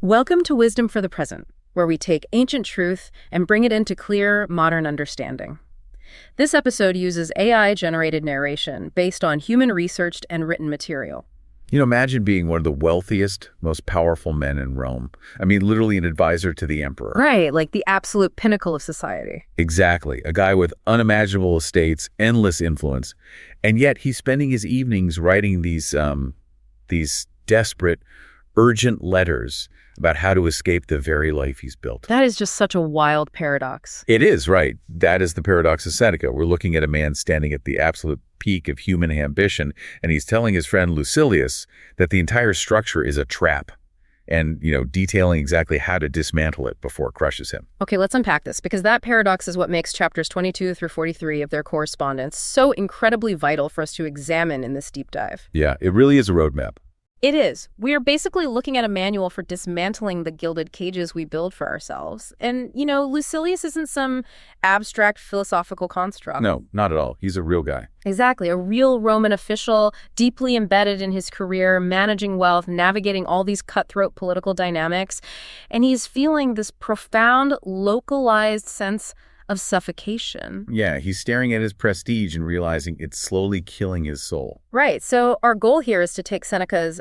Welcome to Wisdom for the Present, where we take ancient truth and bring it into clear, modern understanding. This episode uses AI-generated narration based on human-researched and written material. Imagine being one of the wealthiest, most powerful men in Rome. I mean, literally an advisor to the emperor. Right, like the absolute pinnacle of society. Exactly. A guy with unimaginable estates, endless influence, and yet he's spending his evenings writing these desperate, urgent letters about how to escape the very life he's built. That is just such a wild paradox. It is, right. That is the paradox of Seneca. We're looking at a man standing at the absolute peak of human ambition, and he's telling his friend Lucilius that the entire structure is a trap and, detailing exactly how to dismantle it before it crushes him. Okay, let's unpack this, because that paradox is what makes chapters 22 through 43 of their correspondence so incredibly vital for us to examine in this deep dive. Yeah, it really is a roadmap. It is. We are basically looking at a manual for dismantling the gilded cages we build for ourselves. And, Lucilius isn't some abstract philosophical construct. No, not at all. He's a real guy. Exactly. A real Roman official, deeply embedded in his career, managing wealth, navigating all these cutthroat political dynamics. And he's feeling this profound, localized sense of suffocation. Yeah, he's staring at his prestige and realizing it's slowly killing his soul. Right. So our goal here is to take Seneca's,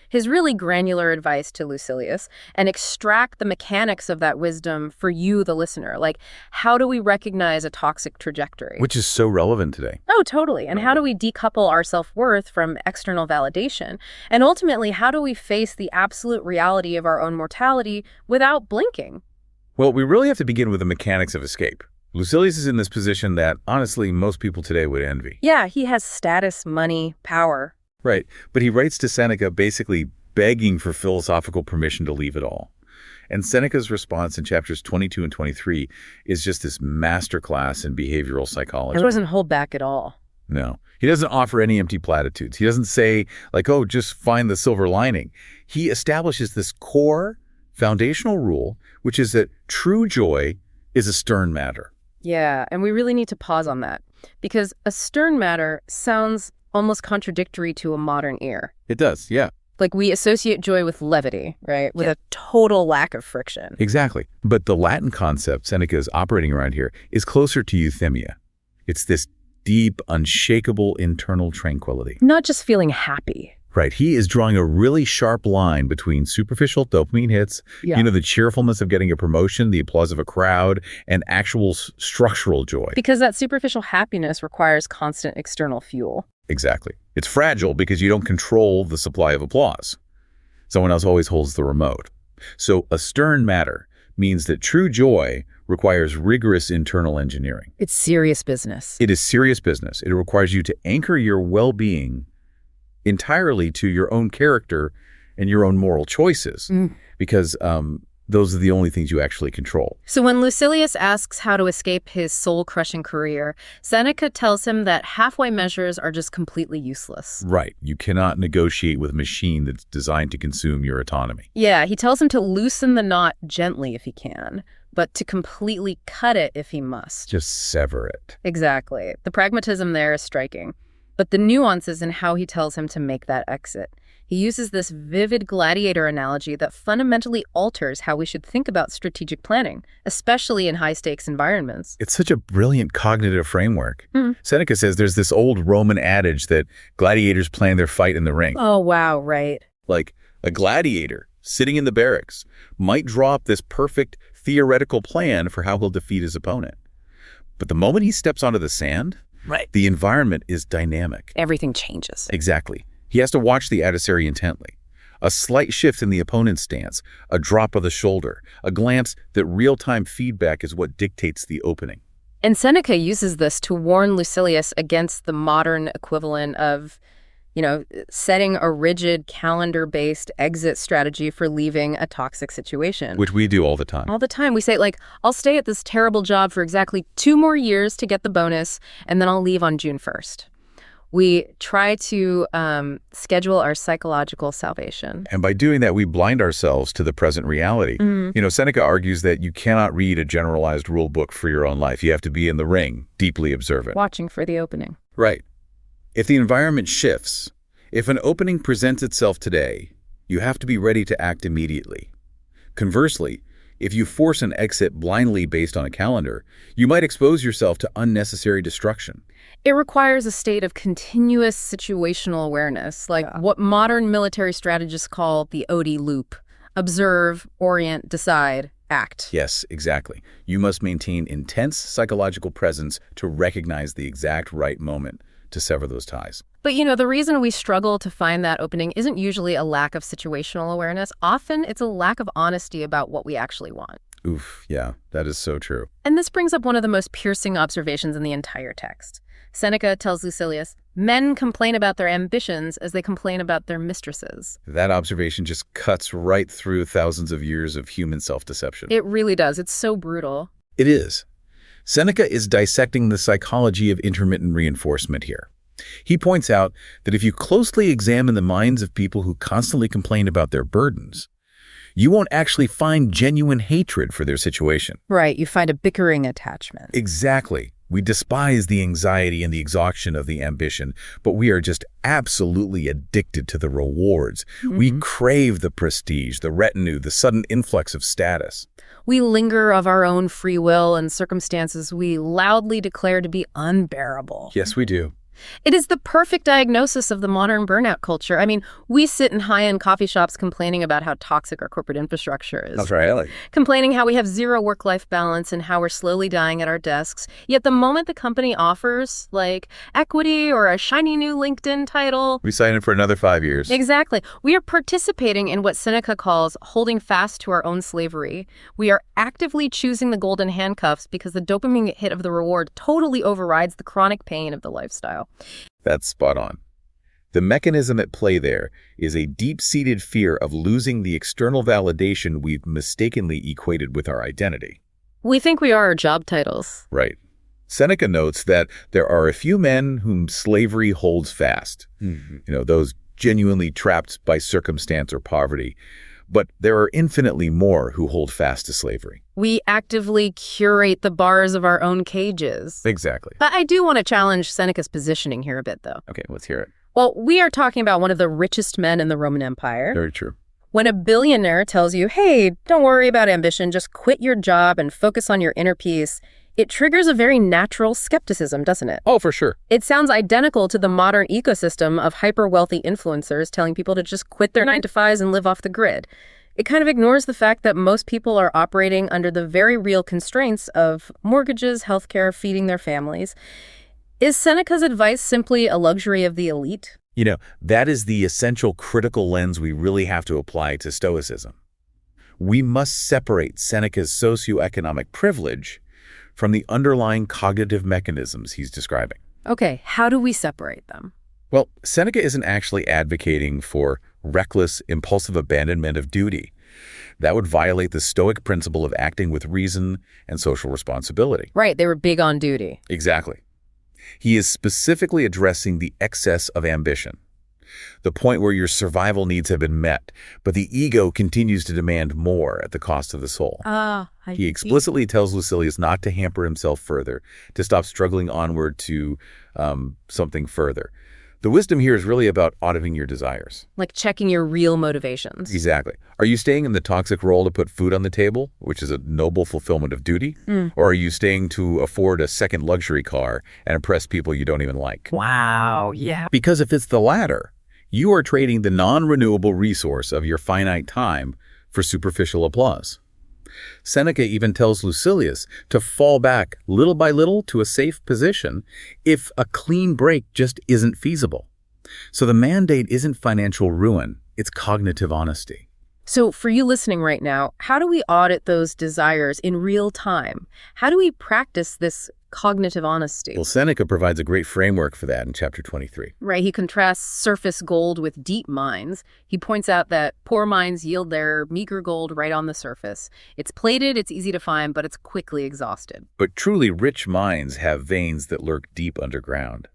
his really granular advice to Lucilius and extract the mechanics of that wisdom for you, the listener. Like, how do we recognize a toxic trajectory? Which is so relevant today. Oh, totally. And how do we decouple our self-worth from external validation? And ultimately, how do we face the absolute reality of our own mortality without blinking? Well, we really have to begin with the mechanics of escape. Lucilius is in this position that, honestly, most people today would envy. Yeah, he has status, money, power. Right, but he writes to Seneca basically begging for philosophical permission to leave it all. And Seneca's response in chapters 22 and 23 is just this masterclass in behavioral psychology. It doesn't hold back at all. No, he doesn't offer any empty platitudes. He doesn't say, oh, just find the silver lining. He establishes this core foundational rule, which is that true joy is a stern matter. Yeah, and we really need to pause on that, because a stern matter sounds almost contradictory to a modern ear. It does, yeah. Like, we associate joy with levity, right? With a total lack of friction. Exactly. But the Latin concept Seneca is operating around here is closer to euthymia. It's this deep, unshakable internal tranquility. Not just feeling happy. Right. He is drawing a really sharp line between superficial dopamine hits, the cheerfulness of getting a promotion, the applause of a crowd, and actual structural joy. Because that superficial happiness requires constant external fuel. Exactly. It's fragile because you don't control the supply of applause. Someone else always holds the remote. So a stern matter means that true joy requires rigorous internal engineering. It's serious business. It is serious business. It requires you to anchor your well-being entirely to your own character and your own moral choices, because those are the only things you actually control. So when Lucilius asks how to escape his soul-crushing career, Seneca tells him that halfway measures are just completely useless. Right. You cannot negotiate with a machine that's designed to consume your autonomy. Yeah, he tells him to loosen the knot gently if he can, but to completely cut it if he must. Just sever it. Exactly. The pragmatism there is striking. But the nuances in how he tells him to make that exit. He uses this vivid gladiator analogy that fundamentally alters how we should think about strategic planning, especially in high-stakes environments. It's such a brilliant cognitive framework. Seneca says there's this old Roman adage that gladiators plan their fight in the ring. Oh, wow, right. Like a gladiator sitting in the barracks might draw up this perfect theoretical plan for how he'll defeat his opponent. But the moment he steps onto the sand, the environment is dynamic. Everything changes. Exactly. He has to watch the adversary intently. A slight shift in the opponent's stance, a drop of the shoulder, a glance, that real-time feedback is what dictates the opening. And Seneca uses this to warn Lucilius against the modern equivalent of, setting a rigid calendar-based exit strategy for leaving a toxic situation. Which we do all the time. All the time. We say, I'll stay at this terrible job for exactly 2 more years to get the bonus, and then I'll leave on June 1st. We try to schedule our psychological salvation. And by doing that, we blind ourselves to the present reality. Seneca argues that you cannot read a generalized rule book for your own life. You have to be in the ring, deeply observant. Watching for the opening. Right. If the environment shifts, if an opening presents itself today, you have to be ready to act immediately. Conversely, if you force an exit blindly based on a calendar, you might expose yourself to unnecessary destruction. It requires a state of continuous situational awareness, like what modern military strategists call the OD loop. Observe, orient, decide, act. Yes, exactly. You must maintain intense psychological presence to recognize the exact right moment to sever those ties. But the reason we struggle to find that opening isn't usually a lack of situational awareness. Often it's a lack of honesty about what we actually want. Oof, yeah, that is so true. And this brings up one of the most piercing observations in the entire text. Seneca tells Lucilius, men complain about their ambitions as they complain about their mistresses. That observation just cuts right through thousands of years of human self-deception. It really does. It's so brutal. It is. Seneca is dissecting the psychology of intermittent reinforcement here. He points out that if you closely examine the minds of people who constantly complain about their burdens, you won't actually find genuine hatred for their situation. Right, you find a bickering attachment. Exactly. We despise the anxiety and the exhaustion of the ambition, but we are just absolutely addicted to the rewards. We crave the prestige, the retinue, the sudden influx of status. We linger of our own free will and circumstances we loudly declare to be unbearable. Yes, we do. It is the perfect diagnosis of the modern burnout culture. I mean, we sit in high-end coffee shops complaining about how toxic our corporate infrastructure is. That's right. Complaining how we have zero work-life balance and how we're slowly dying at our desks. Yet the moment the company offers, like, equity or a shiny new LinkedIn title... We sign in for another 5 years. Exactly. We are participating in what Seneca calls holding fast to our own slavery. We are actively choosing the golden handcuffs because the dopamine hit of the reward totally overrides the chronic pain of the lifestyle. That's spot on. The mechanism at play there is a deep-seated fear of losing the external validation we've mistakenly equated with our identity. We think we are our job titles. Right. Seneca notes that there are a few men whom slavery holds fast. Those genuinely trapped by circumstance or poverty. But there are infinitely more who hold fast to slavery. We actively curate the bars of our own cages. Exactly. But I do want to challenge Seneca's positioning here a bit, though. Okay, let's hear it. Well, we are talking about one of the richest men in the Roman Empire. Very true. When a billionaire tells you, hey, don't worry about ambition, just quit your job and focus on your inner peace, it triggers a very natural skepticism, doesn't it? Oh, for sure. It sounds identical to the modern ecosystem of hyper-wealthy influencers telling people to just quit their 9-to-5s and live off the grid. It kind of ignores the fact that most people are operating under the very real constraints of mortgages, healthcare, feeding their families. Is Seneca's advice simply a luxury of the elite? That is the essential critical lens we really have to apply to Stoicism. We must separate Seneca's socioeconomic privilege from the underlying cognitive mechanisms he's describing. Okay, how do we separate them? Well, Seneca isn't actually advocating for reckless, impulsive abandonment of duty. That would violate the Stoic principle of acting with reason and social responsibility. Right, they were big on duty. Exactly. He is specifically addressing the excess of ambition, the point where your survival needs have been met, but the ego continues to demand more at the cost of the soul. He explicitly tells Lucilius not to hamper himself further, to stop struggling onward to something further. The wisdom here is really about auditing your desires. Like checking your real motivations. Exactly. Are you staying in the toxic role to put food on the table, which is a noble fulfillment of duty? Or are you staying to afford a second luxury car and impress people you don't even like? Wow, yeah. Because if it's the latter, you are trading the non-renewable resource of your finite time for superficial applause. Seneca even tells Lucilius to fall back little by little to a safe position if a clean break just isn't feasible. So the mandate isn't financial ruin, it's cognitive honesty. So for you listening right now, how do we audit those desires in real time? How do we practice this cognitive honesty? Well, Seneca provides a great framework for that in chapter 23. Right, he contrasts surface gold with deep mines. He points out that poor mines yield their meager gold right on the surface. It's plated, it's easy to find, but it's quickly exhausted. But truly rich mines have veins that lurk deep underground.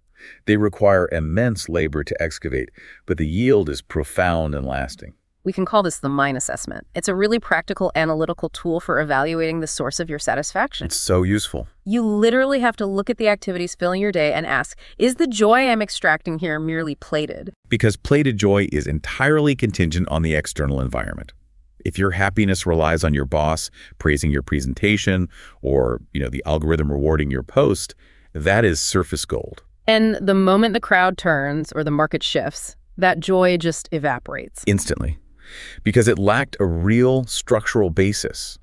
They require immense labor to excavate, but the yield is profound and lasting. We can call this the mine assessment. It's a really practical analytical tool for evaluating the source of your satisfaction. It's so useful. You literally have to look at the activities filling your day and ask, is the joy I'm extracting here merely plated? Because plated joy is entirely contingent on the external environment. If your happiness relies on your boss praising your presentation or, the algorithm rewarding your post, that is surface gold. And the moment the crowd turns or the market shifts, that joy just evaporates. Instantly. Because it lacked a real structural basis.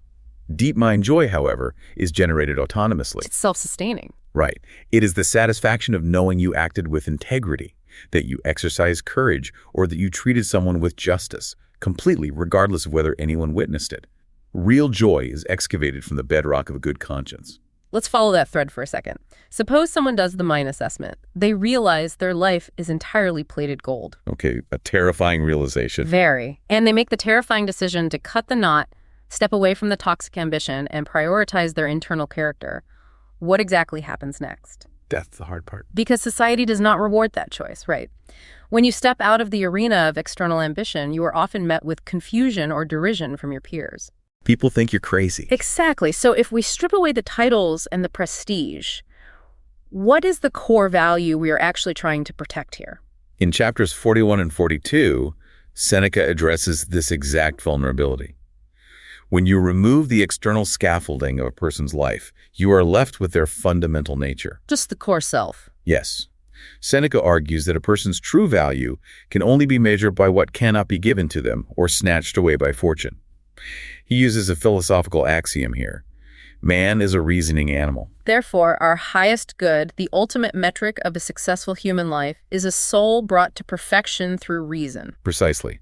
Deep mind joy, however, is generated autonomously. It's self-sustaining. Right. It is the satisfaction of knowing you acted with integrity, that you exercised courage, or that you treated someone with justice, completely regardless of whether anyone witnessed it. Real joy is excavated from the bedrock of a good conscience. Let's follow that thread for a second. Suppose someone does the mind assessment. They realize their life is entirely plated gold. Okay, a terrifying realization. Very. And they make the terrifying decision to cut the knot, step away from the toxic ambition, and prioritize their internal character. What exactly happens next? That's the hard part. Because society does not reward that choice, right? When you step out of the arena of external ambition, you are often met with confusion or derision from your peers. People think you're crazy. Exactly. So if we strip away the titles and the prestige, what is the core value we are actually trying to protect here? In chapters 41 and 42, Seneca addresses this exact vulnerability. When you remove the external scaffolding of a person's life, you are left with their fundamental nature. Just the core self. Yes. Seneca argues that a person's true value can only be measured by what cannot be given to them or snatched away by fortune. He uses a philosophical axiom here. Man is a reasoning animal. Therefore, our highest good, the ultimate metric of a successful human life, is a soul brought to perfection through reason. Precisely.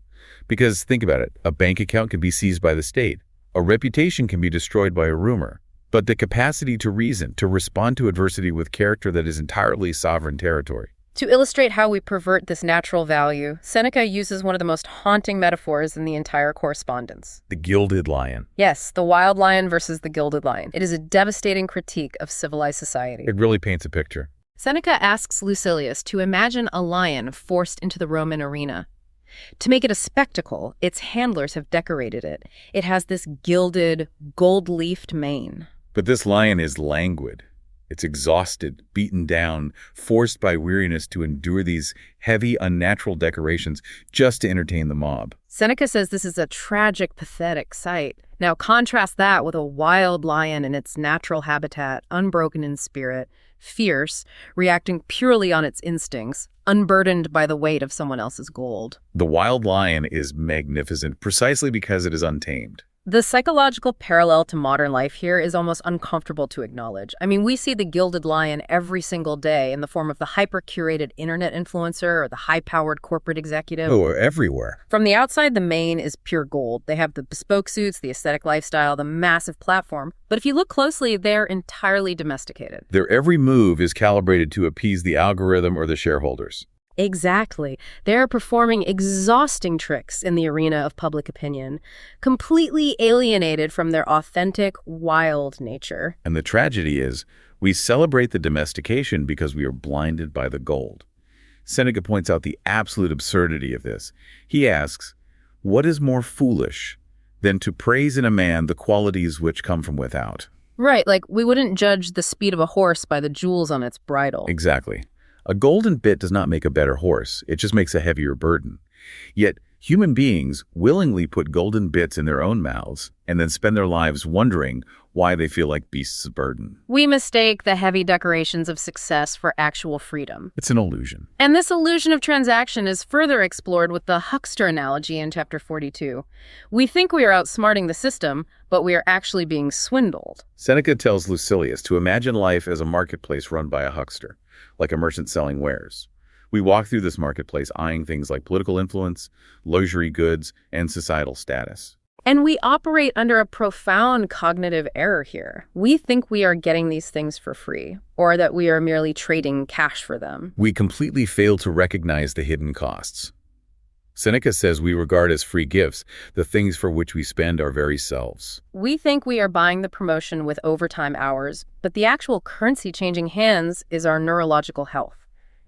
Because think about it, a bank account can be seized by the state. A reputation can be destroyed by a rumor. But the capacity to reason, to respond to adversity with character that is entirely sovereign territory. To illustrate how we pervert this natural value, Seneca uses one of the most haunting metaphors in the entire correspondence. The gilded lion. Yes, the wild lion versus the gilded lion. It is a devastating critique of civilized society. It really paints a picture. Seneca asks Lucilius to imagine a lion forced into the Roman arena. To make it a spectacle, its handlers have decorated it. It has this gilded, gold-leafed mane. But this lion is languid. It's exhausted, beaten down, forced by weariness to endure these heavy, unnatural decorations just to entertain the mob. Seneca says this is a tragic, pathetic sight. Now contrast that with a wild lion in its natural habitat, unbroken in spirit, fierce, reacting purely on its instincts, unburdened by the weight of someone else's gold. The wild lion is magnificent precisely because it is untamed. The psychological parallel to modern life here is almost uncomfortable to acknowledge. I mean, we see the gilded lion every single day in the form of the hyper-curated internet influencer or the high-powered corporate executive. Oh, everywhere. From the outside, the mane is pure gold. They have the bespoke suits, the aesthetic lifestyle, the massive platform. But if you look closely, they're entirely domesticated. Their every move is calibrated to appease the algorithm or the shareholders. Exactly. They're performing exhausting tricks in the arena of public opinion, completely alienated from their authentic, wild nature. And the tragedy is, we celebrate the domestication because we are blinded by the gold. Seneca points out the absolute absurdity of this. He asks, what is more foolish than to praise in a man the qualities which come from without? Right, like we wouldn't judge the speed of a horse by the jewels on its bridle. Exactly. A golden bit does not make a better horse. It just makes a heavier burden. Yet, human beings willingly put golden bits in their own mouths and then spend their lives wondering why they feel like beasts of burden. We mistake the heavy decorations of success for actual freedom. It's an illusion. And this illusion of transaction is further explored with the huckster analogy in chapter 42. We think we are outsmarting the system, but we are actually being swindled. Seneca tells Lucilius to imagine life as a marketplace run by a huckster, like a merchant selling wares. We walk through this marketplace eyeing things like political influence, luxury goods, and societal status. And we operate under a profound cognitive error here. We think we are getting these things for free, or that we are merely trading cash for them. We completely fail to recognize the hidden costs. Seneca says we regard as free gifts the things for which we spend our very selves. We think we are buying the promotion with overtime hours, but the actual currency changing hands is our neurological health.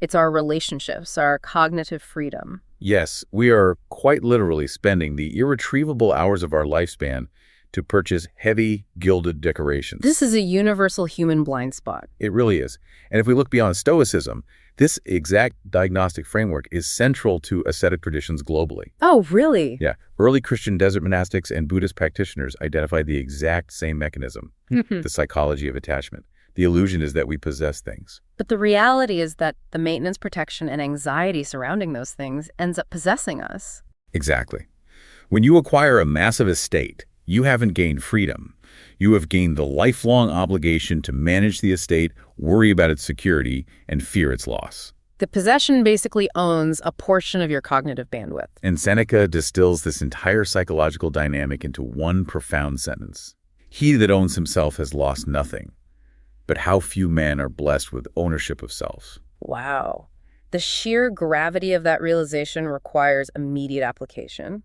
It's our relationships, our cognitive freedom. Yes, we are quite literally spending the irretrievable hours of our lifespan to purchase heavy, gilded decorations. This is a universal human blind spot. It really is. And if we look beyond Stoicism, This exact diagnostic framework is central to ascetic traditions globally. Oh, really? Yeah, early Christian desert monastics and Buddhist practitioners identified the exact same mechanism, the psychology of attachment. The illusion is that we possess things. But the reality is that the maintenance, protection, and anxiety surrounding those things ends up possessing us. Exactly. When you acquire a massive estate, you haven't gained freedom. You have gained the lifelong obligation to manage the estate, worry about its security, and fear its loss. The possession basically owns a portion of your cognitive bandwidth. And Seneca distills this entire psychological dynamic into one profound sentence. He that owns himself has lost nothing, but how few men are blessed with ownership of self. Wow. The sheer gravity of that realization requires immediate application.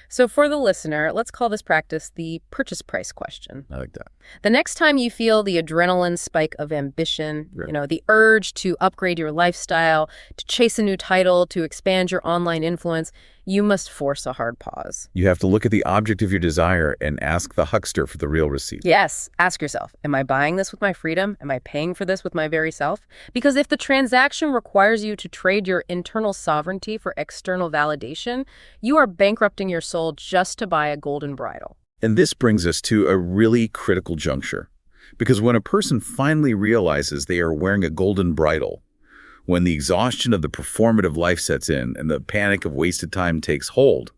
So for the listener, let's call this practice the purchase price question. I like that. The next time you feel the adrenaline spike of ambition, the urge to upgrade your lifestyle, to chase a new title, to expand your online influence, you must force a hard pause. You have to look at the object of your desire and ask the huckster for the real receipt. Yes. Ask yourself, am I buying this with my freedom? Am I paying for this with my very self? Because if the transaction requires you to trade your internal sovereignty for external validation, you are bankrupting your soul just to buy a golden bridle. And this brings us to a really critical juncture. Because when a person finally realizes they are wearing a golden bridle, when the exhaustion of the performative life sets in and the panic of wasted time takes hold,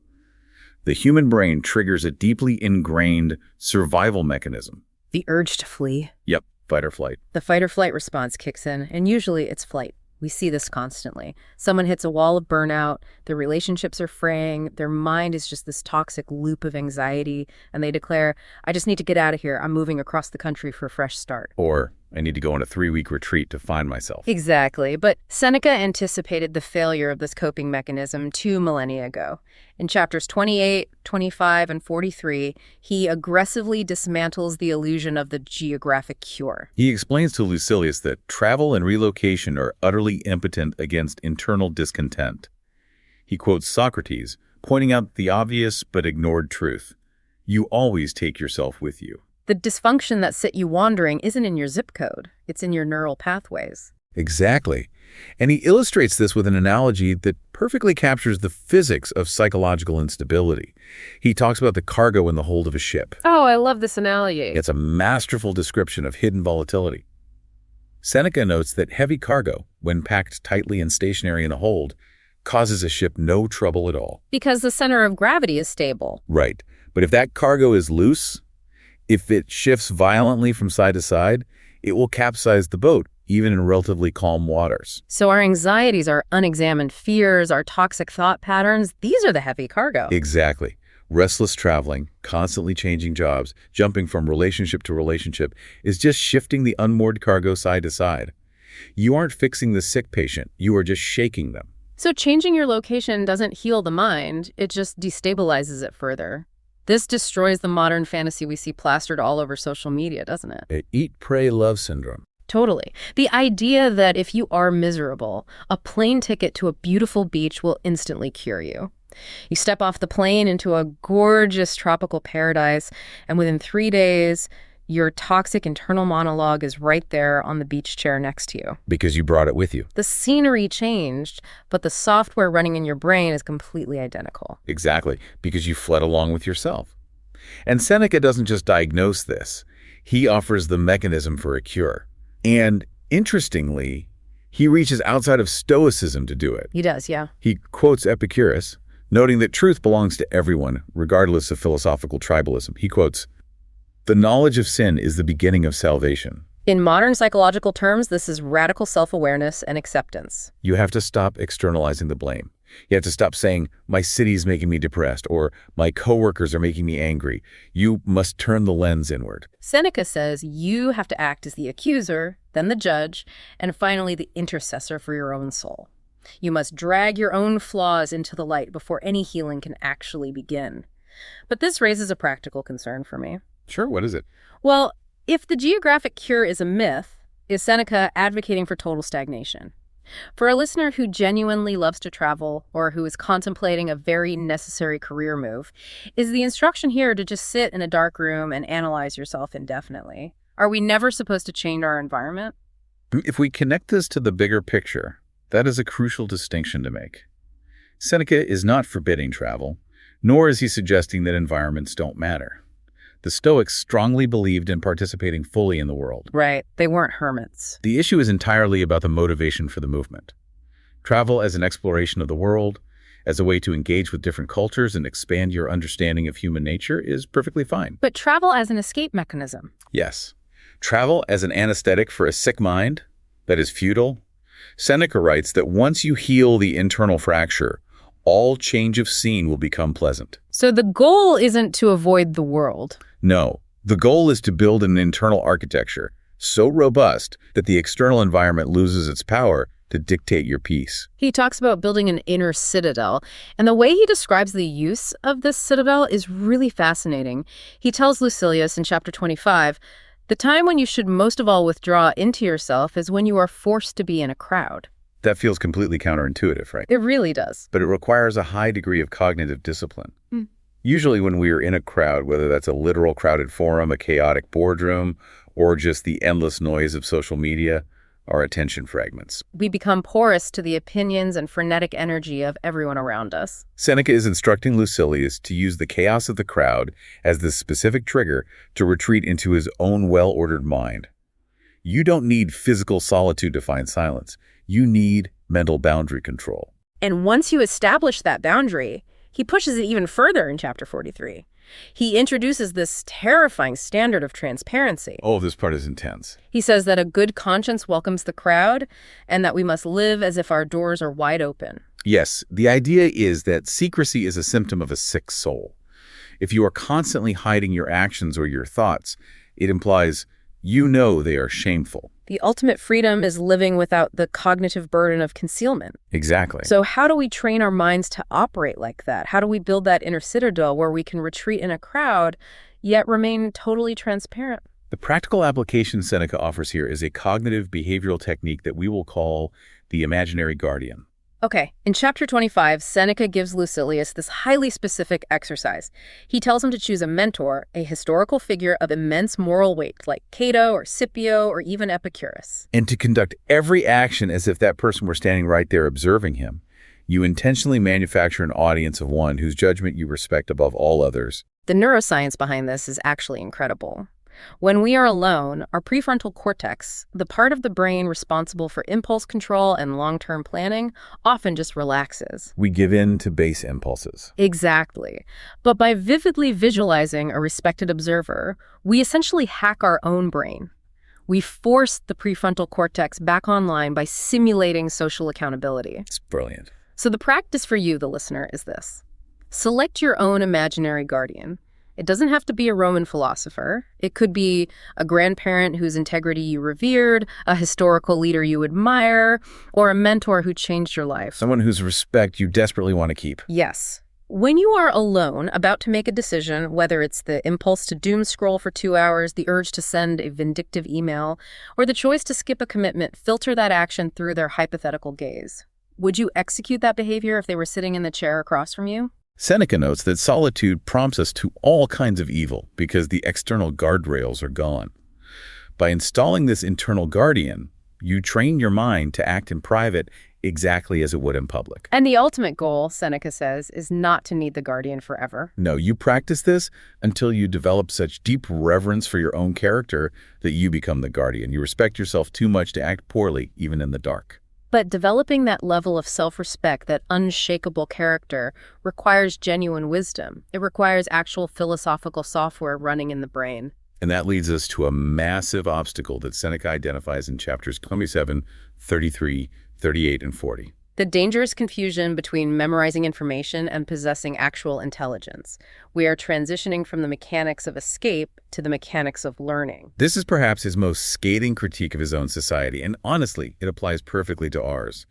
the human brain triggers a deeply ingrained survival mechanism. The urge to flee. Yep, fight or flight. The fight or flight response kicks in, and usually it's flight. We see this constantly. Someone hits a wall of burnout, their relationships are fraying, their mind is just this toxic loop of anxiety, and they declare, I just need to get out of here. I'm moving across the country for a fresh start. Or, I need to go on a 3-week retreat to find myself. Exactly. But Seneca anticipated the failure of this coping mechanism 2 millennia ago. In chapters 28, 25, and 43, he aggressively dismantles the illusion of the geographic cure. He explains to Lucilius that travel and relocation are utterly impotent against internal discontent. He quotes Socrates, pointing out the obvious but ignored truth. You always take yourself with you. The dysfunction that set you wandering isn't in your zip code. It's in your neural pathways. Exactly. And he illustrates this with an analogy that perfectly captures the physics of psychological instability. He talks about the cargo in the hold of a ship. Oh, I love this analogy. It's a masterful description of hidden volatility. Seneca notes that heavy cargo, when packed tightly and stationary in a hold, causes a ship no trouble at all. Because the center of gravity is stable. Right. But if that cargo is loose, if it shifts violently from side to side, it will capsize the boat, even in relatively calm waters. So our anxieties, our unexamined fears, our toxic thought patterns, these are the heavy cargo. Exactly. Restless traveling, constantly changing jobs, jumping from relationship to relationship is just shifting the unmoored cargo side to side. You aren't fixing the sick patient, you are just shaking them. So changing your location doesn't heal the mind, it just destabilizes it further. This destroys the modern fantasy we see plastered all over social media, doesn't it? An eat, pray, love syndrome. Totally. The idea that if you are miserable, a plane ticket to a beautiful beach will instantly cure you. You step off the plane into a gorgeous tropical paradise, and within 3 days, your toxic internal monologue is right there on the beach chair next to you. Because you brought it with you. The scenery changed, but the software running in your brain is completely identical. Exactly, because you fled along with yourself. And Seneca doesn't just diagnose this. He offers the mechanism for a cure. And interestingly, he reaches outside of Stoicism to do it. He does, yeah. He quotes Epicurus, noting that truth belongs to everyone, regardless of philosophical tribalism. He quotes, "The knowledge of sin is the beginning of salvation." In modern psychological terms, this is radical self-awareness and acceptance. You have to stop externalizing the blame. You have to stop saying, my city's making me depressed, or my coworkers are making me angry. You must turn the lens inward. Seneca says you have to act as the accuser, then the judge, and finally the intercessor for your own soul. You must drag your own flaws into the light before any healing can actually begin. But this raises a practical concern for me. Sure, what is it? Well, if the geographic cure is a myth, is Seneca advocating for total stagnation? For a listener who genuinely loves to travel or who is contemplating a very necessary career move, is the instruction here to just sit in a dark room and analyze yourself indefinitely? Are we never supposed to change our environment? If we connect this to the bigger picture, That is a crucial distinction to make. Seneca is not forbidding travel, nor is he suggesting that environments don't matter. The Stoics strongly believed in participating fully in the world. Right. They weren't hermits. The issue is entirely about the motivation for the movement. Travel as an exploration of the world, as a way to engage with different cultures and expand your understanding of human nature is perfectly fine. But travel as an escape mechanism. Yes. Travel as an anesthetic for a sick mind that is futile. Seneca writes that once you heal the internal fracture, all change of scene will become pleasant. So the goal isn't to avoid the world. No, the goal is to build an internal architecture so robust that the external environment loses its power to dictate your peace. He talks about building an inner citadel, and the way he describes the use of this citadel is really fascinating. He tells Lucilius in chapter 25, the time when you should most of all withdraw into yourself is when you are forced to be in a crowd. That feels completely counterintuitive, right? It really does. But it requires a high degree of cognitive discipline. Usually when we are in a crowd, whether that's a literal crowded forum, a chaotic boardroom, or just the endless noise of social media, our attention fragments. We become porous to the opinions and frenetic energy of everyone around us. Seneca is instructing Lucilius to use the chaos of the crowd as the specific trigger to retreat into his own well-ordered mind. You don't need physical solitude to find silence. You need mental boundary control. And once you establish that boundary, he pushes it even further in chapter 43. He introduces this terrifying standard of transparency. Oh, this part is intense. He says that a good conscience welcomes the crowd and that we must live as if our doors are wide open. Yes, the idea is that secrecy is a symptom of a sick soul. If you are constantly hiding your actions or your thoughts, it implies you know they are shameful. The ultimate freedom is living without the cognitive burden of concealment. Exactly. So how do we train our minds to operate like that? How do we build that inner citadel where we can retreat in a crowd, yet remain totally transparent? The practical application Seneca offers here is a cognitive behavioral technique that we will call the imaginary guardian. Okay, in chapter 25, Seneca gives Lucilius this highly specific exercise. He tells him to choose a mentor, a historical figure of immense moral weight, like Cato or Scipio or even Epicurus. And to conduct every action as if that person were standing right there observing him. You intentionally manufacture an audience of one whose judgment you respect above all others. The neuroscience behind this is actually incredible. When we are alone, our prefrontal cortex, the part of the brain responsible for impulse control and long-term planning, often just relaxes. We give in to base impulses. Exactly. But by vividly visualizing a respected observer, we essentially hack our own brain. We force the prefrontal cortex back online by simulating social accountability. It's brilliant. So the practice for you, the listener, is this. Select your own imaginary guardian. It doesn't have to be a Roman philosopher. It could be a grandparent whose integrity you revered, a historical leader you admire, or a mentor who changed your life. Someone whose respect you desperately want to keep. Yes. When you are alone, about to make a decision, whether it's the impulse to doom scroll for 2 hours, the urge to send a vindictive email, or the choice to skip a commitment, filter that action through their hypothetical gaze. Would you execute that behavior if they were sitting in the chair across from you? Seneca notes that solitude prompts us to all kinds of evil because the external guardrails are gone. By installing this internal guardian, you train your mind to act in private exactly as it would in public. And the ultimate goal, Seneca says, is not to need the guardian forever. No, you practice this until you develop such deep reverence for your own character that you become the guardian. You respect yourself too much to act poorly, even in the dark. But developing that level of self-respect, that unshakable character, requires genuine wisdom. It requires actual philosophical software running in the brain. And that leads us to a massive obstacle that Seneca identifies in chapters 27, 33, 38, and 40. The dangerous confusion between memorizing information and possessing actual intelligence. We are transitioning from the mechanics of escape to the mechanics of learning. This is perhaps his most scathing critique of his own society, and honestly, it applies perfectly to ours.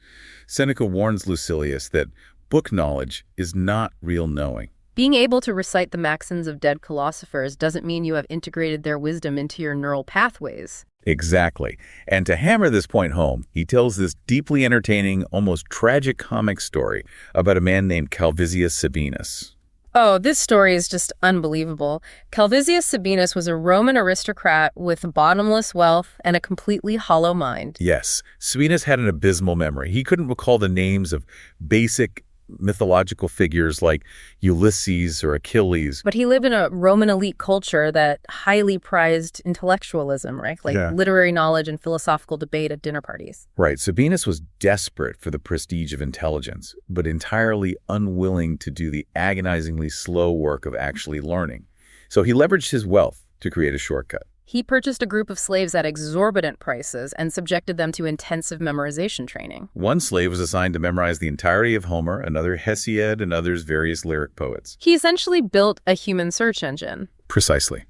Seneca warns Lucilius that book knowledge is not real knowing. Being able to recite the maxims of dead philosophers doesn't mean you have integrated their wisdom into your neural pathways. Exactly. And to hammer this point home, he tells this deeply entertaining, almost tragic comic story about a man named Calvisius Sabinus. Oh, this story is just unbelievable. Calvisius Sabinus was a Roman aristocrat with bottomless wealth and a completely hollow mind. Yes, Sabinus had an abysmal memory. He couldn't recall the names of basic mythological figures like Ulysses or Achilles. But he lived in a Roman elite culture that highly prized intellectualism, right? Like literary knowledge and philosophical debate at dinner parties. Right, Sabinus was desperate for the prestige of intelligence, but entirely unwilling to do the agonizingly slow work of actually learning. So he leveraged his wealth to create a shortcut. He purchased a group of slaves at exorbitant prices and subjected them to intensive memorization training. One slave was assigned to memorize the entirety of Homer, another Hesiod, and others various lyric poets. He essentially built a human search engine. Precisely.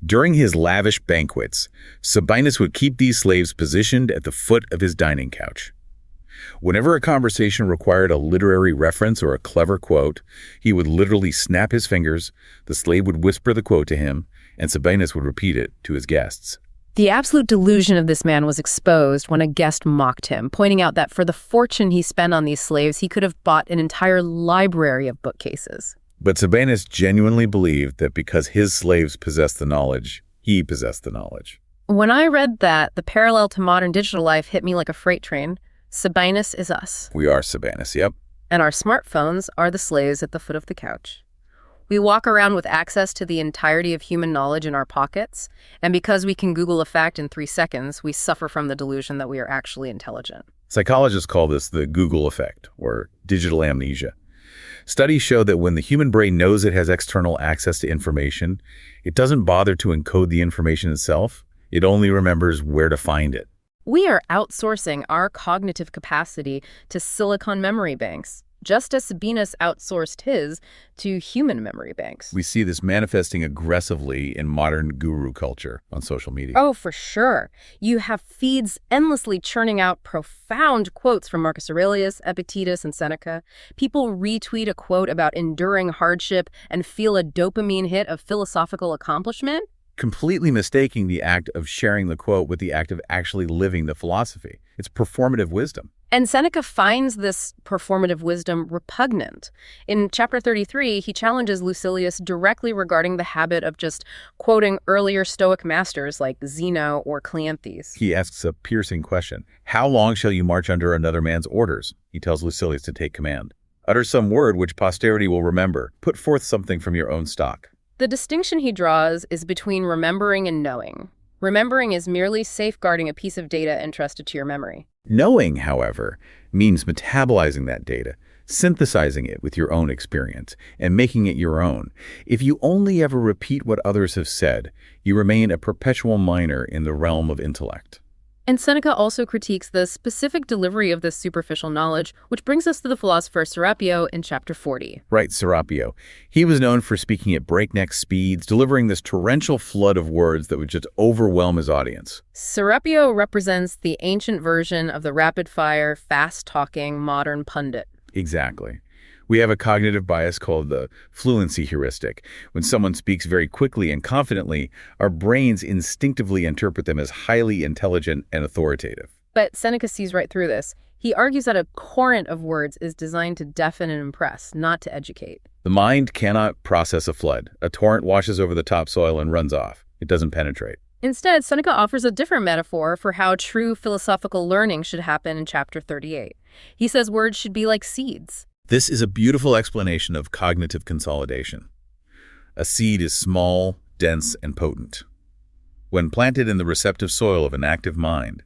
During his lavish banquets, Sabinus would keep these slaves positioned at the foot of his dining couch. Whenever a conversation required a literary reference or a clever quote, he would literally snap his fingers, the slave would whisper the quote to him, and Sabinus would repeat it to his guests. The absolute delusion of this man was exposed when a guest mocked him, pointing out that for the fortune he spent on these slaves, he could have bought an entire library of bookcases. But Sabinus genuinely believed that because his slaves possessed the knowledge, he possessed the knowledge. When I read that, the parallel to modern digital life hit me like a freight train. Sabinus is us. We are Sabinus, yep. And our smartphones are the slaves at the foot of the couch. We walk around with access to the entirety of human knowledge in our pockets, and because we can Google a fact in 3 seconds, we suffer from the delusion that we are actually intelligent. Psychologists call this the Google effect, or digital amnesia. Studies show that when the human brain knows it has external access to information, it doesn't bother to encode the information itself. It only remembers where to find it. We are outsourcing our cognitive capacity to silicon memory banks, just as Sabinus outsourced his to human memory banks. We see this manifesting aggressively in modern guru culture on social media. Oh, for sure. You have feeds endlessly churning out profound quotes from Marcus Aurelius, Epictetus, and Seneca. People retweet a quote about enduring hardship and feel a dopamine hit of philosophical accomplishment, completely mistaking the act of sharing the quote with the act of actually living the philosophy. It's performative wisdom. And Seneca finds this performative wisdom repugnant. In chapter 33, he challenges Lucilius directly regarding the habit of just quoting earlier Stoic masters like Zeno or Cleanthes. He asks a piercing question. How long shall you march under another man's orders? He tells Lucilius to take command. Utter some word which posterity will remember. Put forth something from your own stock. The distinction he draws is between remembering and knowing. Remembering is merely safeguarding a piece of data entrusted to your memory. Knowing, however, means metabolizing that data, synthesizing it with your own experience, and making it your own. If you only ever repeat what others have said, you remain a perpetual miner in the realm of intellect. And Seneca also critiques the specific delivery of this superficial knowledge, which brings us to the philosopher Serapio in chapter 40. Right, Serapio. He was known for speaking at breakneck speeds, delivering this torrential flood of words that would just overwhelm his audience. Serapio represents the ancient version of the rapid-fire, fast-talking modern pundit. Exactly. We have a cognitive bias called the fluency heuristic. When someone speaks very quickly and confidently, our brains instinctively interpret them as highly intelligent and authoritative. But Seneca sees right through this. He argues that a torrent of words is designed to deafen and impress, not to educate. The mind cannot process a flood. A torrent washes over the topsoil and runs off. It doesn't penetrate. Instead, Seneca offers a different metaphor for how true philosophical learning should happen in chapter 38. He says words should be like seeds. This is a beautiful explanation of cognitive consolidation. A seed is small, dense, and potent. When planted in the receptive soil of an active mind,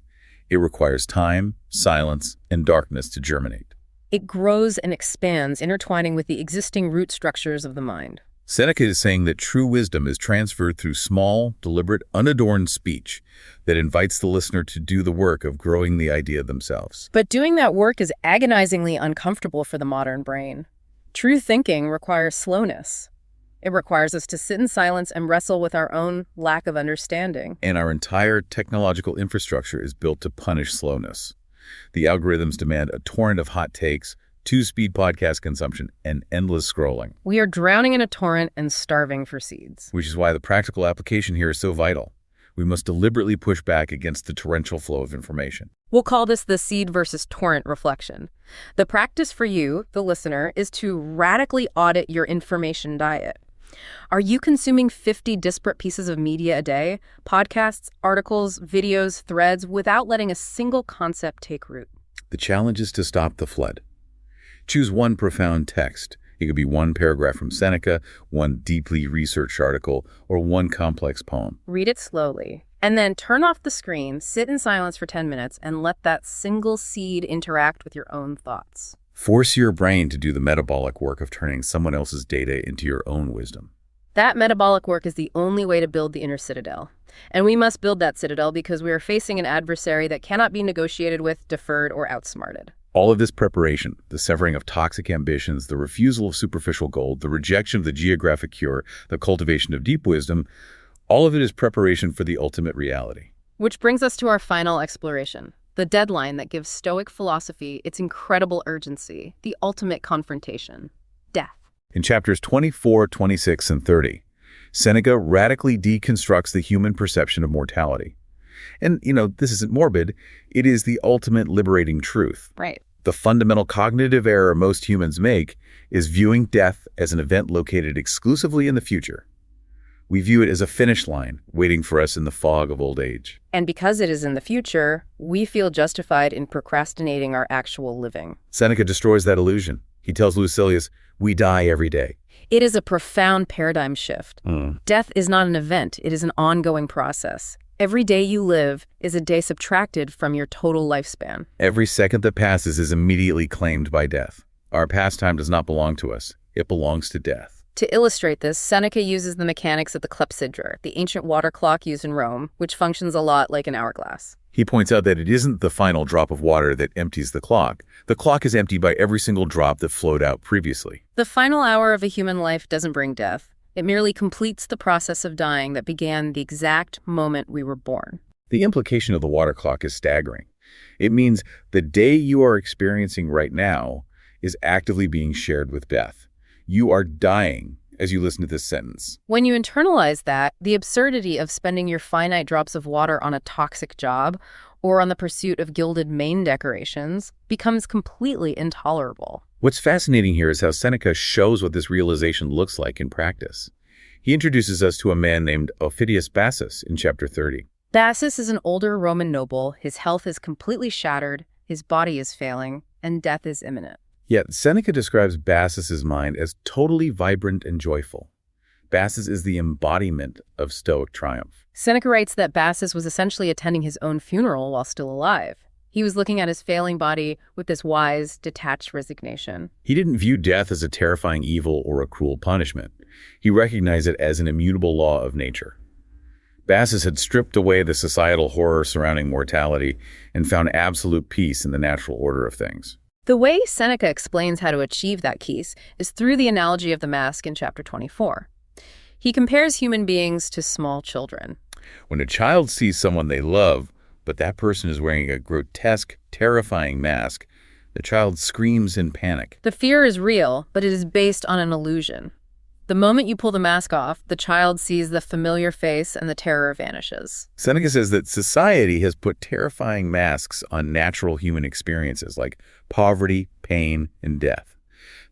it requires time, silence, and darkness to germinate. It grows and expands, intertwining with the existing root structures of the mind. Seneca is saying that true wisdom is transferred through small, deliberate, unadorned speech that invites the listener to do the work of growing the idea themselves. But doing that work is agonizingly uncomfortable for the modern brain. True thinking requires slowness. It requires us to sit in silence and wrestle with our own lack of understanding. And our entire technological infrastructure is built to punish slowness. The algorithms demand a torrent of hot takes, 2-speed podcast consumption, and endless scrolling. We are drowning in a torrent and starving for seeds. Which is why the practical application here is so vital. We must deliberately push back against the torrential flow of information. We'll call this the seed versus torrent reflection. The practice for you, the listener, is to radically audit your information diet. Are you consuming 50 disparate pieces of media a day, podcasts, articles, videos, threads, without letting a single concept take root? The challenge is to stop the flood. Choose one profound text. It could be one paragraph from Seneca, one deeply researched article, or one complex poem. Read it slowly, and then turn off the screen, sit in silence for 10 minutes, and let that single seed interact with your own thoughts. Force your brain to do the metabolic work of turning someone else's data into your own wisdom. That metabolic work is the only way to build the inner citadel. And we must build that citadel because we are facing an adversary that cannot be negotiated with, deferred, or outsmarted. All of this preparation, the severing of toxic ambitions, the refusal of superficial gold, the rejection of the geographic cure, the cultivation of deep wisdom, all of it is preparation for the ultimate reality. Which brings us to our final exploration, the deadline that gives Stoic philosophy its incredible urgency, the ultimate confrontation, death. In chapters 24, 26, and 30, Seneca radically deconstructs the human perception of mortality. And, this isn't morbid. It is the ultimate liberating truth. Right. The fundamental cognitive error most humans make is viewing death as an event located exclusively in the future. We view it as a finish line waiting for us in the fog of old age. And because it is in the future, we feel justified in procrastinating our actual living. Seneca destroys that illusion. He tells Lucilius, "We die every day." It is a profound paradigm shift. Death is not an event. It is an ongoing process. Every day you live is a day subtracted from your total lifespan. Every second that passes is immediately claimed by death. Our past time does not belong to us. It belongs to death. To illustrate this, Seneca uses the mechanics of the clepsydra, the ancient water clock used in Rome, which functions a lot like an hourglass. He points out that it isn't the final drop of water that empties the clock. The clock is emptied by every single drop that flowed out previously. The final hour of a human life doesn't bring death. It merely completes the process of dying that began the exact moment we were born. The implication of the water clock is staggering. It means the day you are experiencing right now is actively being shared with death. You are dying as you listen to this sentence. When you internalize that, the absurdity of spending your finite drops of water on a toxic job or on the pursuit of gilded main decorations becomes completely intolerable. What's fascinating here is how Seneca shows what this realization looks like in practice. He introduces us to a man named Aufidius Bassus in chapter 30. Bassus is an older Roman noble. His health is completely shattered, his body is failing, and death is imminent. Yet Seneca describes Bassus's mind as totally vibrant and joyful. Bassus is the embodiment of Stoic triumph. Seneca writes that Bassus was essentially attending his own funeral while still alive. He was looking at his failing body with this wise, detached resignation. He didn't view death as a terrifying evil or a cruel punishment. He recognized it as an immutable law of nature. Bassus had stripped away the societal horror surrounding mortality and found absolute peace in the natural order of things. The way Seneca explains how to achieve that peace is through the analogy of the mask in chapter 24. He compares human beings to small children. When a child sees someone they love, but that person is wearing a grotesque, terrifying mask, the child screams in panic. The fear is real, but it is based on an illusion. The moment you pull the mask off, the child sees the familiar face and the terror vanishes. Seneca says that society has put terrifying masks on natural human experiences like poverty, pain, and death.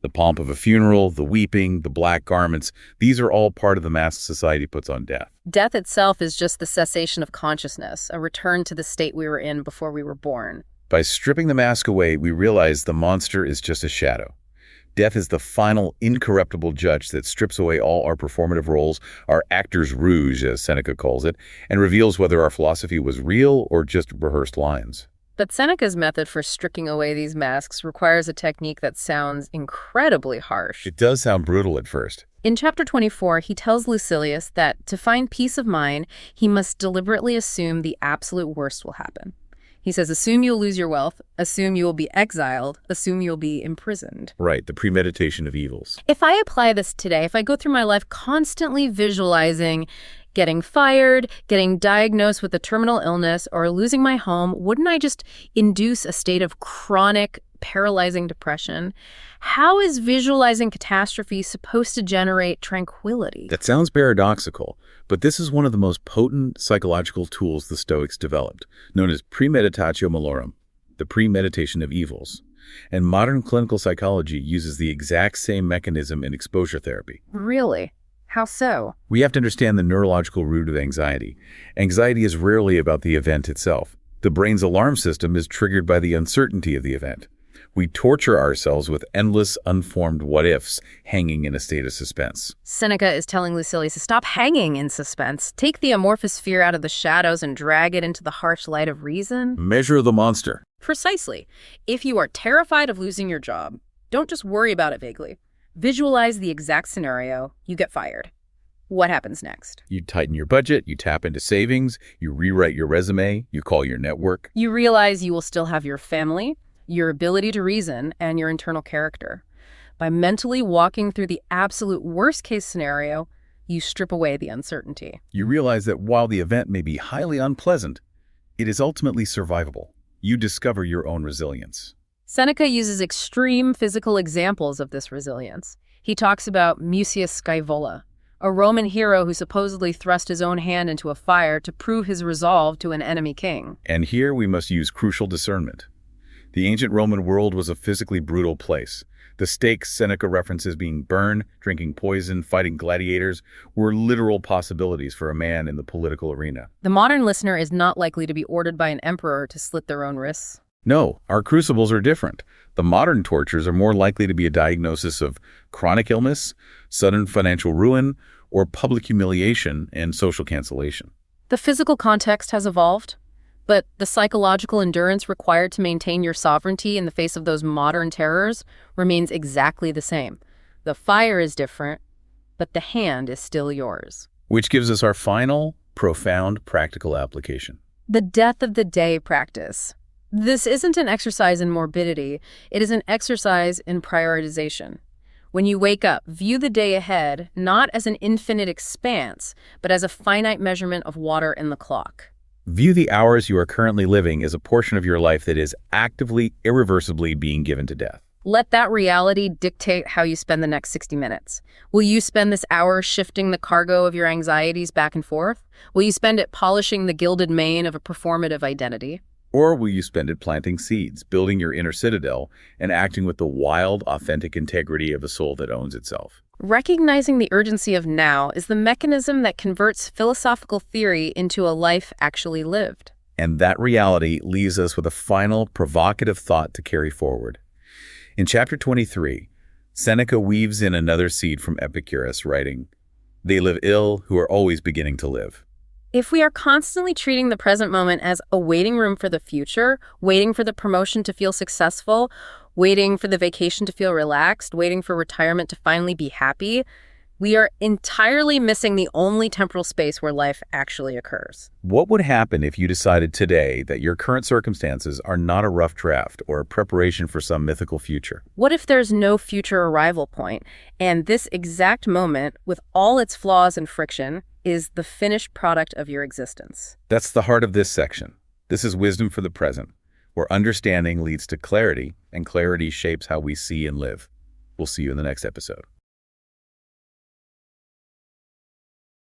The pomp of a funeral, the weeping, the black garments, these are all part of the mask society puts on death. Death itself is just the cessation of consciousness, a return to the state we were in before we were born. By stripping the mask away, we realize the monster is just a shadow. Death is the final, incorruptible judge that strips away all our performative roles, our actors rouge, as Seneca calls it, and reveals whether our philosophy was real or just rehearsed lines. But Seneca's method for stripping away these masks requires a technique that sounds incredibly harsh. It does sound brutal at first. In chapter 24, he tells Lucilius that to find peace of mind, he must deliberately assume the absolute worst will happen. He says, assume you'll lose your wealth, assume you will be exiled, assume you'll be imprisoned. Right, the premeditation of evils. If I apply this today, if I go through my life constantly visualizing getting fired, getting diagnosed with a terminal illness, or losing my home, wouldn't I just induce a state of chronic paralyzing depression. How is visualizing catastrophe supposed to generate tranquility? That sounds paradoxical, but this is one of the most potent psychological tools the Stoics developed, known as premeditatio malorum, the premeditation of evils. And modern clinical psychology uses the exact same mechanism in exposure therapy. Really? How so? We have to understand the neurological root of anxiety. Anxiety is rarely about the event itself. The brain's alarm system is triggered by the uncertainty of the event. We torture ourselves with endless, unformed what-ifs hanging in a state of suspense. Seneca is telling Lucilius to stop hanging in suspense. Take the amorphous fear out of the shadows and drag it into the harsh light of reason. Measure the monster. Precisely. If you are terrified of losing your job, don't just worry about it vaguely. Visualize the exact scenario. You get fired. What happens next? You tighten your budget, you tap into savings, you rewrite your resume, you call your network. You realize you will still have your family, your ability to reason, and your internal character. By mentally walking through the absolute worst-case scenario, you strip away the uncertainty. You realize that while the event may be highly unpleasant, it is ultimately survivable. You discover your own resilience. Seneca uses extreme physical examples of this resilience. He talks about Mucius Scaevola, a Roman hero who supposedly thrust his own hand into a fire to prove his resolve to an enemy king. And here we must use crucial discernment. The ancient Roman world was a physically brutal place. The stakes Seneca references being burned, drinking poison, fighting gladiators were literal possibilities for a man in the political arena. The modern listener is not likely to be ordered by an emperor to slit their own wrists. No, our crucibles are different. The modern tortures are more likely to be a diagnosis of chronic illness, sudden financial ruin, or public humiliation and social cancellation. The physical context has evolved, but the psychological endurance required to maintain your sovereignty in the face of those modern terrors remains exactly the same. The fire is different, but the hand is still yours. Which gives us our final, profound, practical application. The death of the day practice. This isn't an exercise in morbidity, it is an exercise in prioritization. When you wake up, view the day ahead not as an infinite expanse, but as a finite measurement of water in the clock. View the hours you are currently living as a portion of your life that is actively, irreversibly being given to death. Let that reality dictate how you spend the next 60 minutes. Will you spend this hour shifting the cargo of your anxieties back and forth? Will you spend it polishing the gilded mane of a performative identity? Or will you spend it planting seeds, building your inner citadel, and acting with the wild, authentic integrity of a soul that owns itself? Recognizing the urgency of now is the mechanism that converts philosophical theory into a life actually lived. And that reality leaves us with a final, provocative thought to carry forward. In chapter 23, Seneca weaves in another seed from Epicurus, writing, "They live ill who are always beginning to live." If we are constantly treating the present moment as a waiting room for the future, waiting for the promotion to feel successful, waiting for the vacation to feel relaxed, waiting for retirement to finally be happy, we are entirely missing the only temporal space where life actually occurs. What would happen if you decided today that your current circumstances are not a rough draft or a preparation for some mythical future? What if there's no future arrival point, and this exact moment, with all its flaws and friction, is the finished product of your existence? That's the heart of this section. This is wisdom for the present, where understanding leads to clarity, and clarity shapes how we see and live. We'll see you in the next episode.